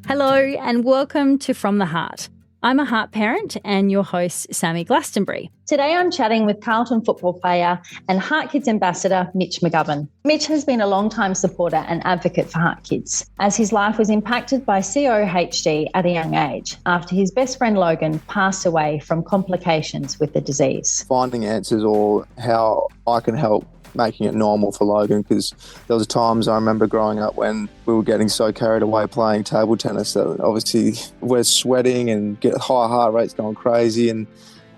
Hello and welcome to From the Heart. I'm a heart parent and your host, Sami Glastonbury. Today I'm chatting with Carlton football player and HeartKids Ambassador, Mitch McGovern. Mitch has been a long-time supporter and advocate for HeartKids, as his life was impacted by CoHD at a young age after his best friend Logan passed away from complications with the disease. Finding answers or how I can help making it normal for Logan, because there was times I remember growing up when we were getting so carried away playing table tennis that obviously we're sweating and get high heart rates going crazy, and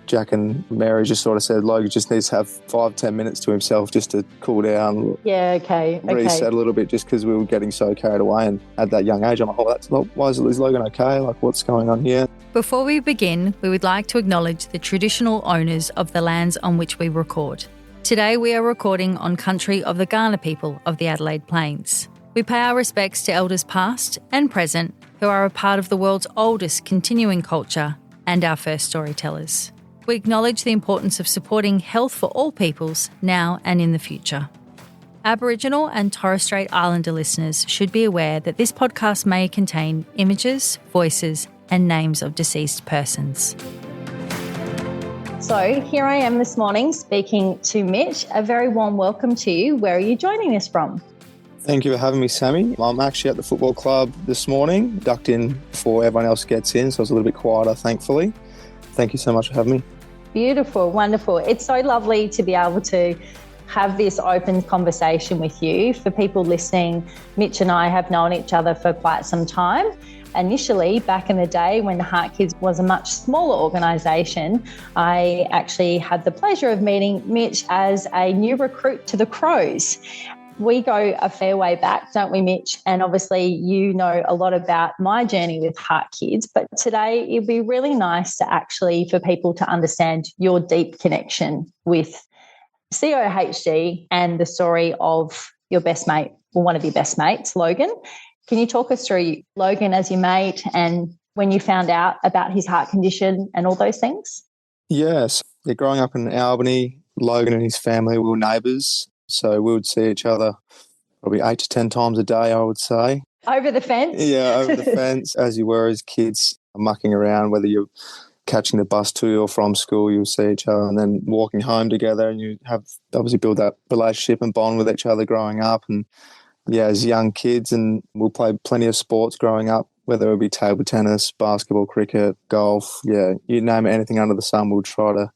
Jack and Mary just sort of said Logan just needs to have 5-10 minutes to himself just to cool down, reset a little bit, just because we were getting so carried away. And at that young age I'm like, why is Logan okay? Like, what's going on here? Before we begin, we would like to acknowledge the traditional owners of the lands on which we record. Today we are recording on country of the Kaurna people of the Adelaide Plains. We pay our respects to elders past and present who are a part of the world's oldest continuing culture and our first storytellers. We acknowledge the importance of supporting health for all peoples now and in the future. Aboriginal and Torres Strait Islander listeners should be aware that this podcast may contain images, voices and names of deceased persons. So here I am this morning speaking to Mitch. A very warm welcome to you. Where are you joining us from? Thank you for having me, Sami. I'm actually at the football club this morning, ducked in before everyone else gets in, so I was a little bit quieter, thankfully. Thank you so much for having me. Beautiful, wonderful. It's so lovely to be able to have this open conversation with you. For people listening, Mitch and I have known each other for quite some time. Initially, back in the day when HeartKids was a much smaller organisation, I actually had the pleasure of meeting Mitch as a new recruit to the Crows. We go a fair way back, don't we, Mitch? And obviously you know a lot about my journey with HeartKids, but today it'd be really nice to actually for people to understand your deep connection with CoHD and the story of your best mate, or one of your best mates, Logan. Can you talk us through Logan as your mate and when you found out about his heart condition and all those things? Yes. Growing up in Albany, Logan and his family were neighbours, so we would see each other probably 8 to 10 times a day, I would say. Over the fence? Yeah, over the fence, as you were as kids, mucking around, whether you're catching the bus to or from school, you'll see each other, and then walking home together, and you have obviously build that relationship and bond with each other growing up. And yeah, as young kids, and we'll play plenty of sports growing up, whether it be table tennis, basketball, cricket, golf, you name it, anything under the sun, we'll try to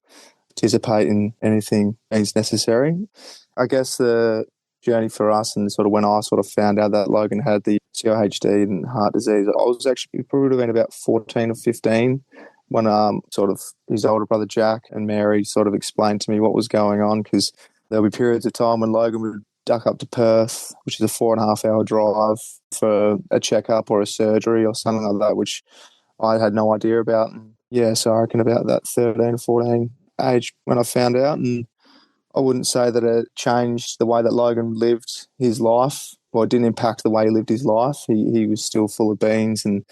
participate in anything as necessary. I guess the journey for us, and sort of when I sort of found out that Logan had the CoHD and heart disease, I was actually probably been about 14 or 15 when sort of his older brother Jack and Mary sort of explained to me what was going on, because there'll be periods of time when Logan would duck up to Perth, which is a 4.5-hour drive, for a checkup or a surgery or something like that, which I had no idea about. And so I reckon about that 13 or 14 age when I found out. And I wouldn't say that it changed the way that Logan lived his life. Well, it didn't impact the way he lived his life. He was still full of beans and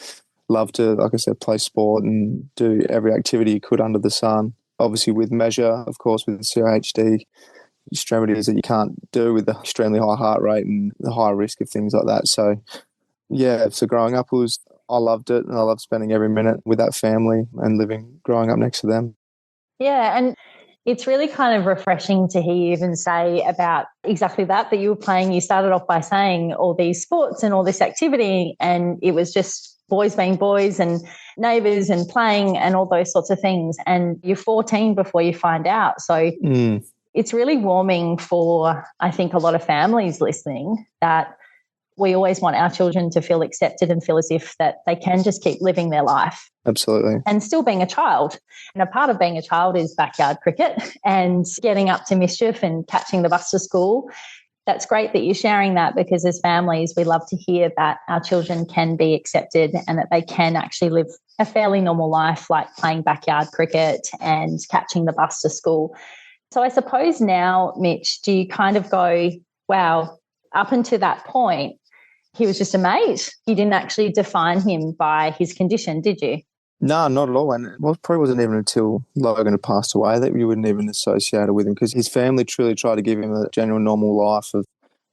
loved to, like I said, play sport and do every activity he could under the sun. Obviously with measure, of course, with CoHD, extremities that you can't do with the extremely high heart rate and the high risk of things like that. So growing up I loved it, and I loved spending every minute with that family and growing up next to them. Yeah, and it's really kind of refreshing to hear you even say about exactly that you were playing. You started off by saying all these sports and all this activity, and it was just boys being boys and neighbours and playing and all those sorts of things. And you're 14 before you find out. So it's really warming for, I think, a lot of families listening, that we always want our children to feel accepted and feel as if that they can just keep living their life. Absolutely. And still being a child. And a part of being a child is backyard cricket and getting up to mischief and catching the bus to school. That's great that you're sharing that, because as families, we love to hear that our children can be accepted and that they can actually live a fairly normal life, like playing backyard cricket and catching the bus to school. So I suppose now, Mitch, do you kind of go, wow, up until that point, he was just a mate? You didn't actually define him by his condition, did you? No, not at all. And it probably wasn't even until Logan had passed away that we wouldn't even associate it with him, because his family truly tried to give him a genuine normal life of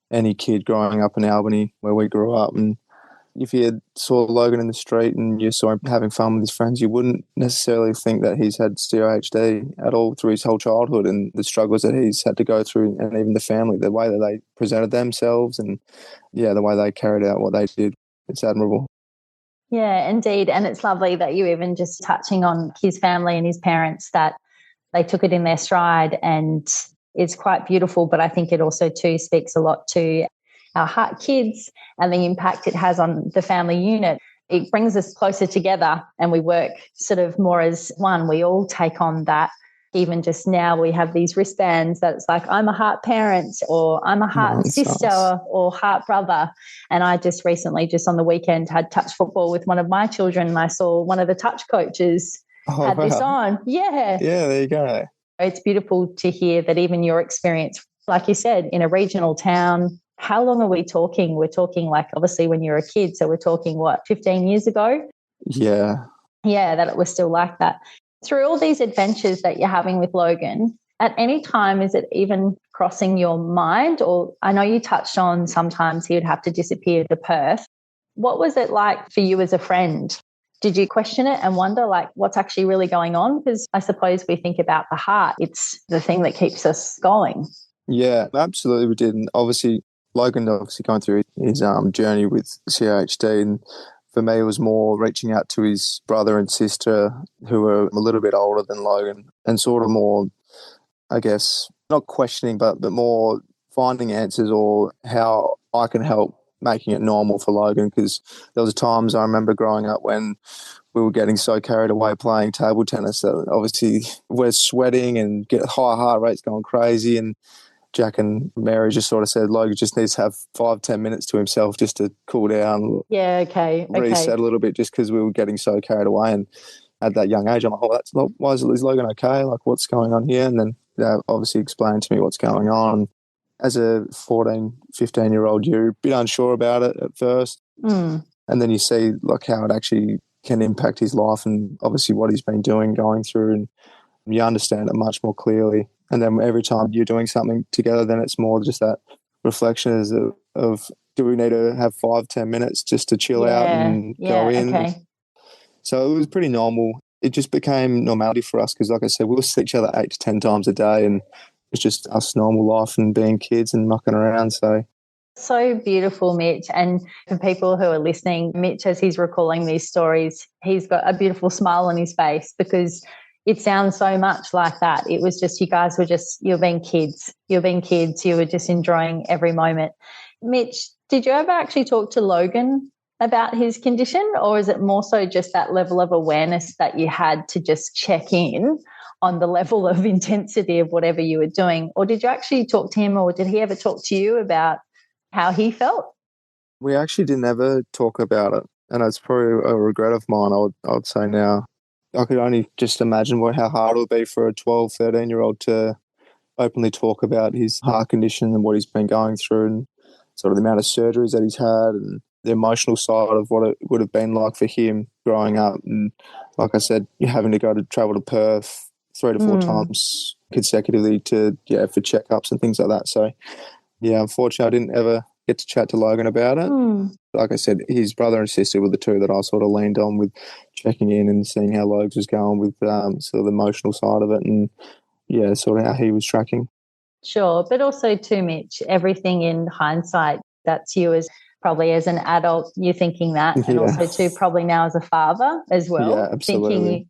any kid growing up in Albany where we grew up. And if you had saw Logan in the street and you saw him having fun with his friends, you wouldn't necessarily think that he's had CoHD at all through his whole childhood, and the struggles that he's had to go through, and even the family, the way that they presented themselves, and the way they carried out what they did. It's admirable. Yeah, indeed. And it's lovely that you even just touching on his family and his parents, that they took it in their stride, and it's quite beautiful. But I think it also too speaks a lot to our HeartKids and the impact it has on the family unit. It brings us closer together, and we work sort of more as one. We all take on that. Even just now we have these wristbands that it's like, I'm a heart parent, or I'm a heart sister, nice. or heart brother. And I just recently, just on the weekend, had touch football with one of my children, and I saw one of the touch coaches had this on. Yeah. Yeah, there you go. It's beautiful to hear that even your experience, like you said, in a regional town. How long are we talking? We're talking like, obviously when you're a kid, so we're talking 15 years ago? Yeah. Yeah, that it was still like that. Through all these adventures that you're having with Logan, at any time, is it even crossing your mind? Or I know you touched on sometimes he would have to disappear to Perth. What was it like for you as a friend? Did you question it and wonder, like, what's actually really going on? Because I suppose we think about the heart. It's the thing that keeps us going. Yeah, absolutely we did. And obviously, Logan going through his journey with CoHD, and for me it was more reaching out to his brother and sister who were a little bit older than Logan, and sort of more, I guess, not questioning, but more finding answers, or how I can help making it normal for Logan. Because there was times I remember growing up when we were getting so carried away playing table tennis that obviously we're sweating and get high heart rates going crazy, and Jack and Mary just sort of said Logan just needs to have 5-10 minutes to himself just to cool down. Yeah, okay. Reset a little bit, just because we were getting so carried away. And at that young age, I'm like, why is Logan okay? Like, what's going on here? And then obviously explained to me what's going on. As a 14, 15-year-old, you're a bit unsure about it at first. Mm. And then you see like how it actually can impact his life, and obviously what he's been going through, and you understand it much more clearly. And then every time you're doing something together, then it's more just that reflection of do we need to have 5-10 minutes just to chill out and go in? Okay. So it was pretty normal. It just became normality for us because, like I said, we'll see each other 8 to 10 times a day, and it's just us normal life and being kids and mucking around. So beautiful, Mitch. And for people who are listening, Mitch, as he's recalling these stories, he's got a beautiful smile on his face, because it sounds so much like that. It was just, you guys were just, you're being kids. You were just enjoying every moment. Mitch, did you ever actually talk to Logan about his condition, or is it more so just that level of awareness that you had to just check in on the level of intensity of whatever you were doing? Or did you actually talk to him, or did he ever talk to you about how he felt? We actually didn't ever talk about it, and it's probably a regret of mine, I would say now. I could only just imagine how hard it would be for a 12, 13-year-old to openly talk about his heart condition and what he's been going through, and sort of the amount of surgeries that he's had, and the emotional side of what it would have been like for him growing up. And like I said, you're having to travel to Perth 3 to 4 times consecutively for checkups and things like that. So, yeah, unfortunately, I didn't ever get to chat to Logan about it. Like I said, his brother and sister were the two that I sort of leaned on with checking in and seeing how Logan was going with sort of the emotional side of it, and sort of how he was tracking. Sure. But also too, Mitch, everything in hindsight, that's you as probably as an adult, you're thinking that, and also too probably now as a father as well. Yeah, absolutely.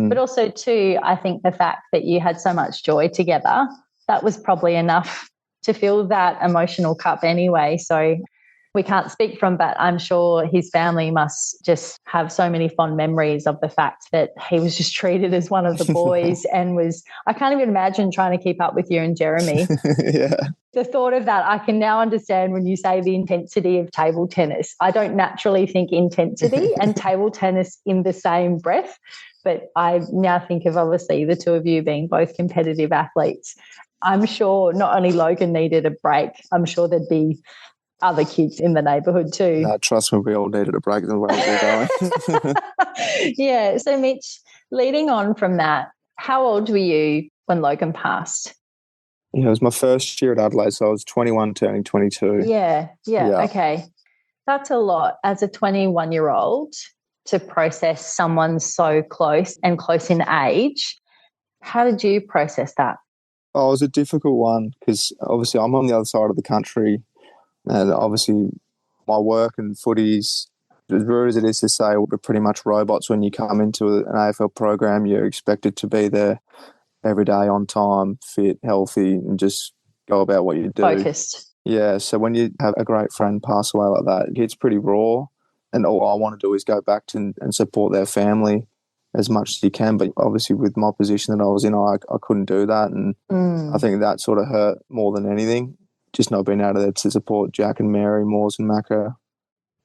But also too, I think the fact that you had so much joy together, that was probably enough to fill that emotional cup anyway. So we can't speak from, but I'm sure his family must just have so many fond memories of the fact that he was just treated as one of the boys and I can't even imagine trying to keep up with you and Jeremy. Yeah. The thought of that, I can now understand when you say the intensity of table tennis. I don't naturally think intensity and table tennis in the same breath, but I now think of obviously the two of you being both competitive athletes. I'm sure not only Logan needed a break, I'm sure there'd be other kids in the neighbourhood too. No, trust me, we all needed a break the way we're going. Yeah. So Mitch, leading on from that, how old were you when Logan passed? Yeah, it was my first year at Adelaide, so I was 21 turning 22. Yeah. Okay. That's a lot as a 21-year-old to process someone so close and close in age. How did you process that? Oh, it was a difficult one because obviously I'm on the other side of the country, and obviously my work and footies, as rude as it is to say, we're pretty much robots. When you come into an AFL program, you're expected to be there every day on time, fit, healthy, and just go about what you do. Focused. Yeah, so when you have a great friend pass away like that, it's pretty raw. And all I want to do is go back to and support their family as much as you can. But obviously with my position that I was in, I couldn't do that. And I think that sort of hurt more than anything, just not being able to support Jack and Mary, Moores and Macca.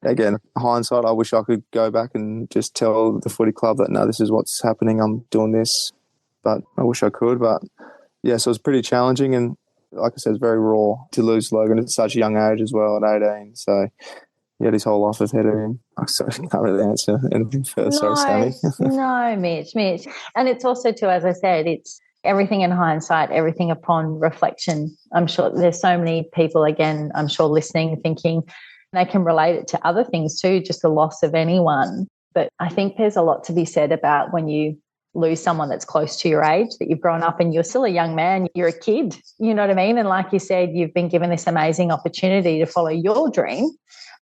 Again, hindsight, I wish I could go back and just tell the footy club that, no, this is what's happening, I'm doing this. But I wish I could. But, yeah, so it was pretty challenging. And like I said, it's very raw to lose Logan at such a young age as well, at 18. So he had his whole life ahead of him. I can't really answer anything further. Sorry, Sammy. No, Mitch. And it's also too, as I said, it's everything in hindsight, everything upon reflection. I'm sure there's so many people, again, I'm sure listening, thinking they can relate it to other things too, just the loss of anyone. But I think there's a lot to be said about when you lose someone that's close to your age, that you've grown up and you're still a young man, you're a kid, you know what I mean? And like you said, you've been given this amazing opportunity to follow your dream,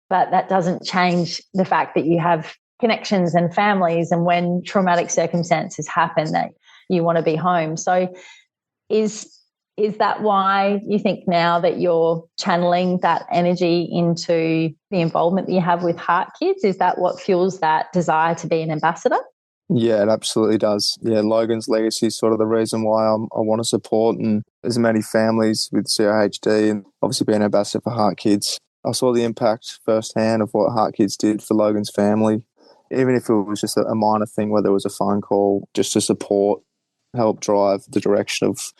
but that doesn't change the fact that you have connections and families, and when traumatic circumstances happen, that you want to be home. So is that why you think now that you're channeling that energy into the involvement that you have with HeartKids? Is that what fuels that desire to be an ambassador? Yeah, it absolutely does. Yeah, Logan's legacy is sort of the reason why I want to support and as many families with CoHD, and obviously being an ambassador for HeartKids. I saw the impact firsthand of what HeartKids did for Logan's family, even if it was just a minor thing, whether it was a phone call, just to support, help drive the direction of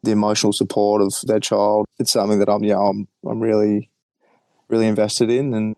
the emotional support of their child. It's something that I'm really, really invested in, and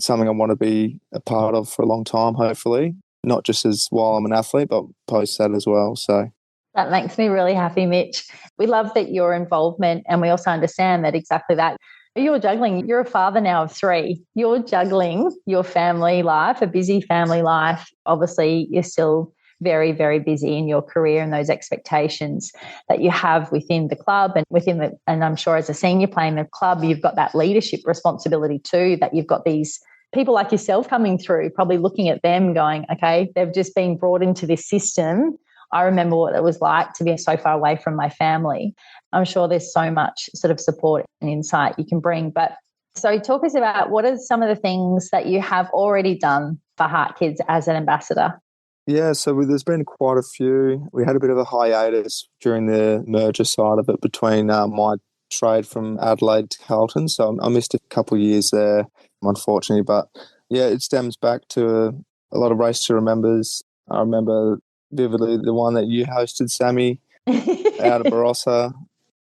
something I want to be a part of for a long time, hopefully. Not just as while I'm an athlete, but post that as well. So that makes me really happy, Mitch. We love that your involvement, and we also understand that exactly that. You're juggling. You're a father now of 3. You're juggling your family life, a busy family life. Obviously, you're still very, very busy in your career and those expectations that you have within the club and and I'm sure as a senior playing the club, you've got that leadership responsibility too, that you've got these people like yourself coming through, probably looking at them going, okay, they've just been brought into this system. I remember what it was like to be so far away from my family. I'm sure there's so much sort of support and insight you can bring. But so talk us about what are some of the things that you have already done for HeartKids as an ambassador? Yeah, so there's been quite a few. We had a bit of a hiatus during the merger side of it between my trade from Adelaide to Carlton. So I missed a couple of years there, unfortunately. But yeah, it stems back to a lot of race to remembers. I remember vividly the one that you hosted, Sammy, out of Barossa.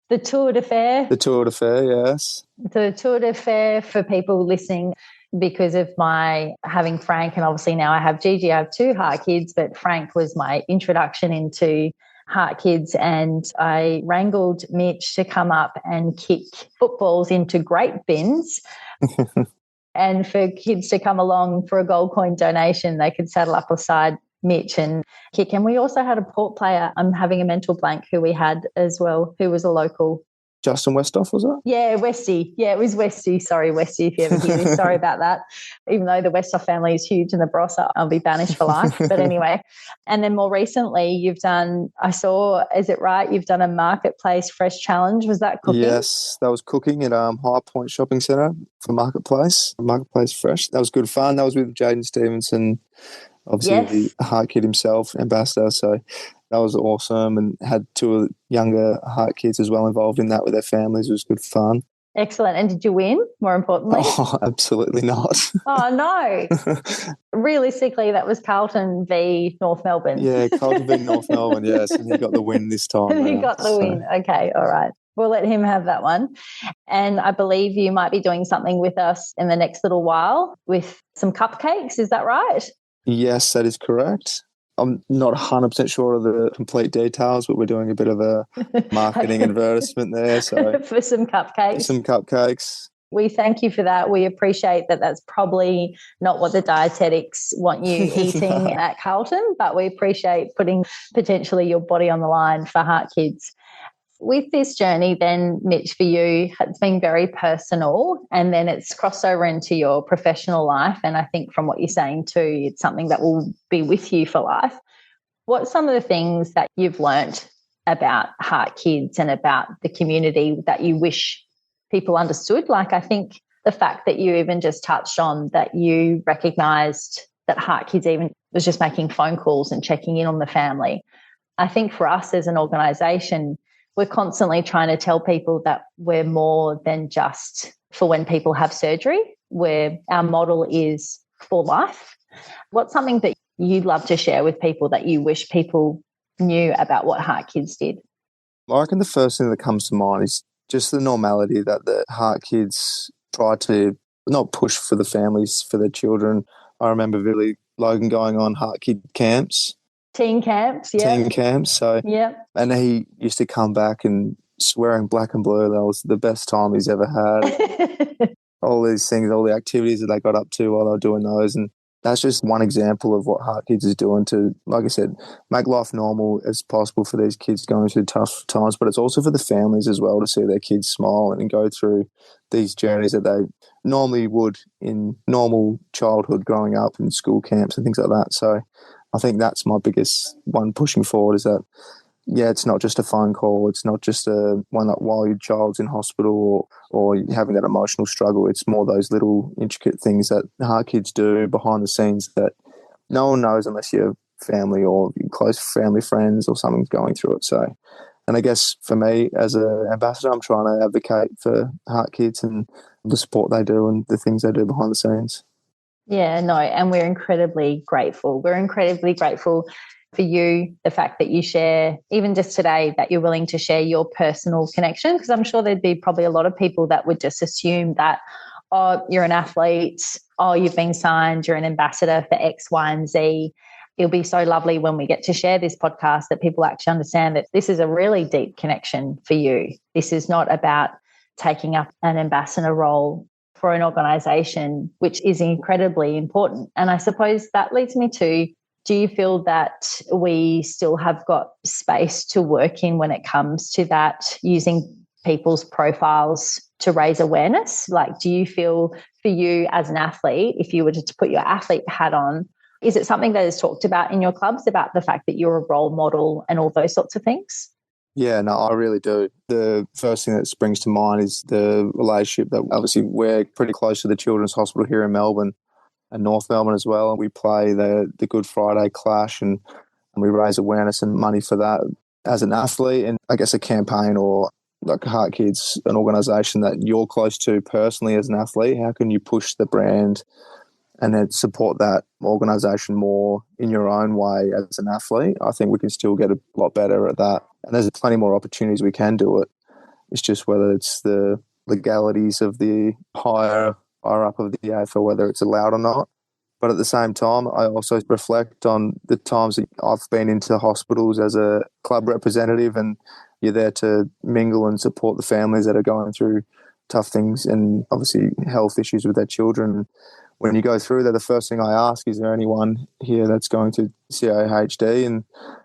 The Tour de Fer. The Tour de Fer, yes. The Tour de Fer, for people listening, because of my having Frank, and obviously now I have Gigi, I have 2 HeartKids, but Frank was my introduction into HeartKids, and I wrangled Mitch to come up and kick footballs into grape bins and for kids to come along for a gold coin donation. They could saddle up beside Mitch and kick. And we also had a port player, I'm having a mental blank, who we had as well, who was a local. Justin Westhoff, was it? Yeah, Westy. Yeah, it was Westy. Sorry, Westy, if you ever hear this. Sorry about that. Even though the Westhoff family is huge in the Barossa, I'll be banished for life. But anyway, and then more recently you've done, I saw, is it right, you've done a Marketplace Fresh Challenge. Was that cooking? Yes, that was cooking at High Point Shopping Centre for Marketplace Fresh. That was good fun. That was with Jaden Stevenson, obviously the HeartKid himself, ambassador. So that was awesome, and had 2 younger HeartKids as well involved in that with their families. It was good fun. Excellent. And did you win, more importantly? Oh, absolutely not. Oh, no. Realistically, that was Carlton v North Melbourne. Yeah, Carlton v North Melbourne, yes. And he got the win this time. He got the win. Okay, all right. We'll let him have that one. And I believe you might be doing something with us in the next little while with some cupcakes. Is that right? Yes, that is correct. I'm not 100% sure of the complete details, but we're doing a bit of a marketing advertisement there. So for some cupcakes. Some cupcakes. We thank you for that. We appreciate that that's probably not what the dietetics want you eating at Carlton, but we appreciate putting potentially your body on the line for HeartKids. With this journey then, Mitch, for you, it's been very personal and then it's crossed over into your professional life. And I think from what you're saying too, it's something that will be with you for life. What's some of the things that you've learnt about HeartKids and about the community that you wish people understood? Like, I think the fact that you even just touched on that you recognised that HeartKids even was just making phone calls and checking in on the family. I think for us as an organisation, we're constantly trying to tell people that we're more than just for when people have surgery, where our model is for life. What's something that you'd love to share with people that you wish people knew about what HeartKids did? I reckon the first thing that comes to mind is just the normality that the HeartKids try to not push for the families, for their children. I remember vividly Logan going on HeartKid camps. Teen camps, yeah. Teen camps, so. Yeah. And he used to come back and swearing black and blue. That was the best time he's ever had. All these things, all the activities that they got up to while they were doing those. And that's just one example of what HeartKids is doing to, like I said, make life normal as possible for these kids going through tough times. But it's also for the families as well to see their kids smile and go through these journeys that they normally would in normal childhood growing up in school camps and things like that. So I think that's my biggest one pushing forward is that, yeah, it's not just a phone call. It's not just a one that while your child's in hospital or you're having that emotional struggle. It's more those little intricate things that HeartKids do behind the scenes that no one knows unless you're family or close family friends or something's going through it. So, and I guess for me as an ambassador, I'm trying to advocate for HeartKids and the support they do and the things they do behind the scenes. Yeah, no, and we're incredibly grateful. We're incredibly grateful for you, the fact that you share, even just today, that you're willing to share your personal connection, because I'm sure there'd be probably a lot of people that would just assume that, oh, you're an athlete, oh, you've been signed, you're an ambassador for X, Y, and Z. It'll be so lovely when we get to share this podcast that people actually understand that this is a really deep connection for you. This is not about taking up an ambassador role for an organisation, which is incredibly important. And I suppose that leads me to, do you feel that we still have got space to work in when it comes to that, using people's profiles to raise awareness? Like, do you feel for you as an athlete, if you were to put your athlete hat on, is it something that is talked about in your clubs about the fact that you're a role model and all those sorts of things? Yeah, no, I really do. The first thing that springs to mind is the relationship that obviously we're pretty close to the Children's Hospital here in Melbourne and North Melbourne as well. And we play the Good Friday Clash and we raise awareness and money for that as an athlete. And I guess a campaign or like HeartKids, an organisation that you're close to personally as an athlete, how can you push the brand and then support that organisation more in your own way as an athlete? I think we can still get a lot better at that. And there's plenty more opportunities we can do it. It's just whether it's the legalities of the higher up of the AFL, whether it's allowed or not. But at the same time, I also reflect on the times that I've been into hospitals as a club representative, and you're there to mingle and support the families that are going through tough things and obviously health issues with their children. When you go through there, the first thing I ask, is there anyone here that's going to CoHD? And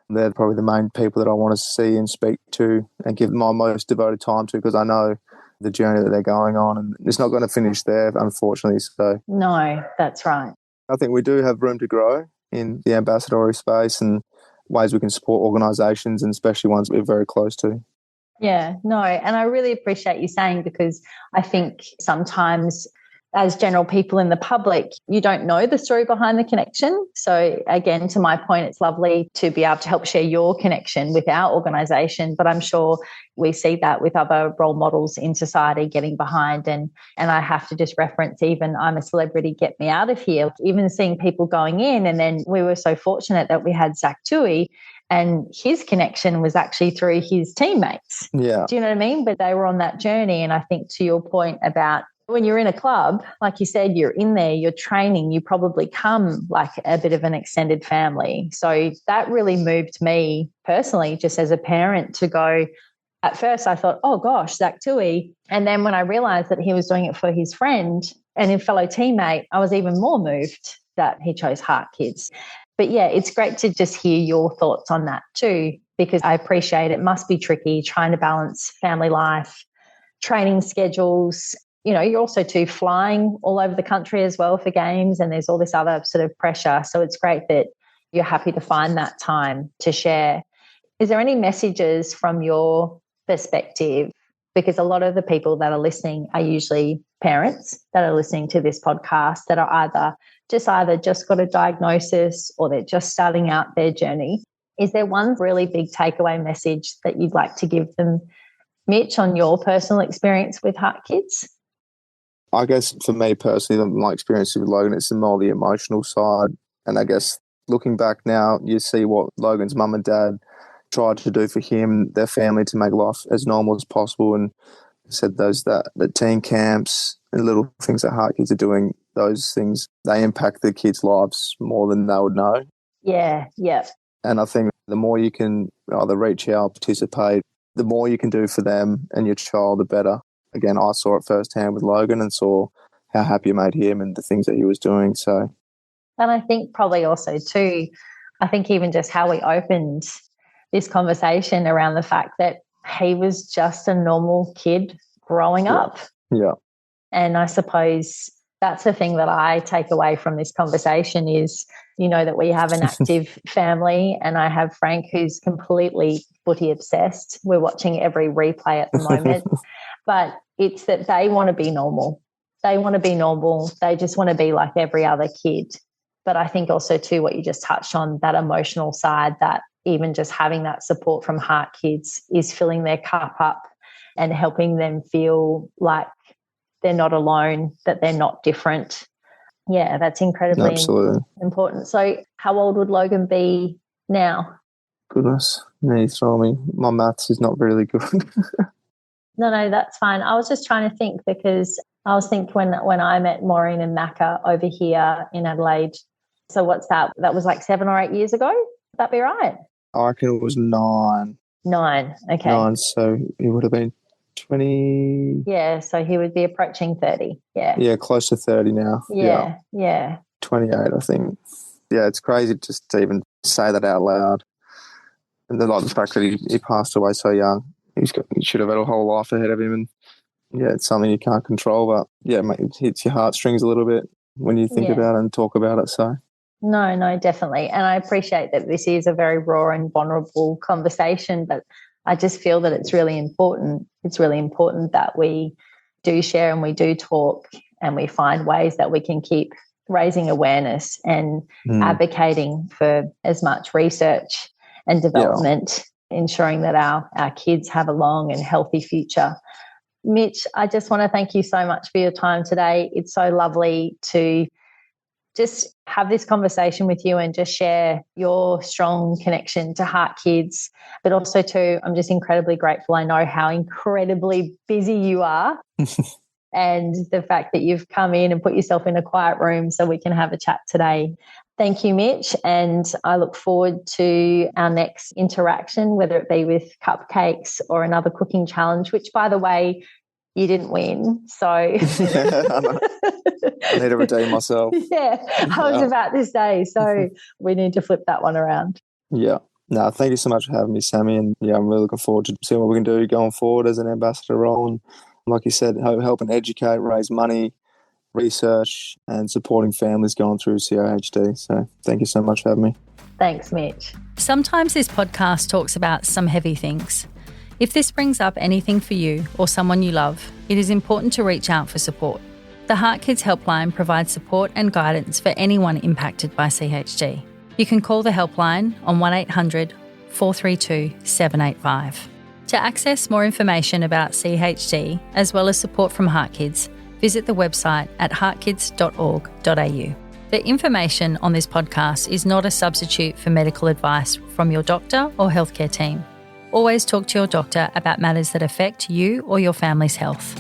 they're probably the main people that I want to see and speak to and give my most devoted time to, because I know the journey that they're going on, and it's not going to finish there, unfortunately. So no, that's right. I think we do have room to grow in the ambassadorial space and ways we can support organisations, and especially ones we're very close to. Yeah, no, and I really appreciate you saying, because I think sometimes as general people in the public, you don't know the story behind the connection. So again, to my point, it's lovely to be able to help share your connection with our organisation, but I'm sure we see that with other role models in society getting behind. And I have to just reference, even I'm a celebrity, get me out of here. Even seeing people going in, and then we were so fortunate that we had Zach Tui, and his connection was actually through his teammates. Yeah. Do you know what I mean? But they were on that journey. And I think to your point about when you're in a club, like you said, you're in there, you're training, you probably come like a bit of an extended family. So that really moved me personally, just as a parent, to go, At first I thought, oh gosh, Zach Tui. And then when I realized that he was doing it for his friend and a fellow teammate, I was even more moved that he chose HeartKids. But yeah, it's great to just hear your thoughts on that too, because I appreciate it must be tricky trying to balance family life, training schedules. You know, you're also too flying all over the country as well for games, and there's all this other sort of pressure. So it's great that you're happy to find that time to share. Is there any messages from your perspective? Because a lot of the people that are listening are usually parents that are listening to this podcast that are either just got a diagnosis or they're just starting out their journey. Is there one really big takeaway message that you'd like to give them, Mitch, on your personal experience with HeartKids? I guess for me personally, my experience with Logan, it's more the emotional side. And I guess looking back now, you see what Logan's mum and dad tried to do for him, their family, to make life as normal as possible. And said the teen camps and little things that HeartKids are doing, those things, they impact the kids' lives more than they would know. Yeah. And I think the more you can either reach out, participate, the more you can do for them and your child, the better. Again, I saw it firsthand with Logan and saw how happy it made him and the things that he was doing. So, and I think probably also too, I think even just how we opened this conversation around the fact that he was just a normal kid growing up. Yeah. And I suppose that's the thing that I take away from this conversation is, you know, that we have an active family, and I have Frank who's completely footy obsessed. We're watching every replay at the moment. But it's that they want to be normal. They want to be normal. They just want to be like every other kid. But I think also too what you just touched on, that emotional side, that even just having that support from HeartKids is filling their cup up and helping them feel like they're not alone, that they're not different. Yeah, that's incredibly important. So how old would Logan be now? Goodness, you throw me. My maths is not really good. No, that's fine. I was just trying to think because I was thinking when I met Maureen and Macca over here in Adelaide. So what's that? That was like 7 or 8 years ago? Would that be right? I reckon it was 9. 9, okay. 9, so he would have been 20. Yeah, so he would be approaching 30. Yeah. Yeah, close to 30 now. Yeah. 28, I think. Yeah, it's crazy just to even say that out loud. And then, like, the fact that he passed away so young. He should have had a whole life ahead of him. And, yeah, it's something you can't control. But, yeah, it hits your heartstrings a little bit when you think about it and talk about it. So. No, definitely. And I appreciate that this is a very raw and vulnerable conversation, but I just feel that it's really important. It's really important that we do share and we do talk and we find ways that we can keep raising awareness and advocating for as much research and development, ensuring that our kids have a long and healthy future. Mitch, I just want to thank you so much for your time today. It's so lovely to just have this conversation with you and just share your strong connection to HeartKids. But also too, I'm just incredibly grateful. I know how incredibly busy you are and the fact that you've come in and put yourself in a quiet room so we can have a chat today. Thank you, Mitch. And I look forward to our next interaction, whether it be with cupcakes or another cooking challenge, which, by the way, you didn't win. So I need to redeem myself. Yeah, I was about to say. So we need to flip that one around. Yeah. No, thank you so much for having me, Sami. And yeah, I'm really looking forward to seeing what we can do going forward as an ambassador role. And like you said, helping educate, raise money, research, and supporting families going through CoHD. So thank you so much for having me. Thanks, Mitch. Sometimes this podcast talks about some heavy things. If this brings up anything for you or someone you love, it is important to reach out for support. The HeartKids Helpline provides support and guidance for anyone impacted by CHD. You can call the helpline on 1800 432 785. To access more information about CHD, as well as support from HeartKids, visit the website at heartkids.org.au. The information on this podcast is not a substitute for medical advice from your doctor or healthcare team. Always talk to your doctor about matters that affect you or your family's health.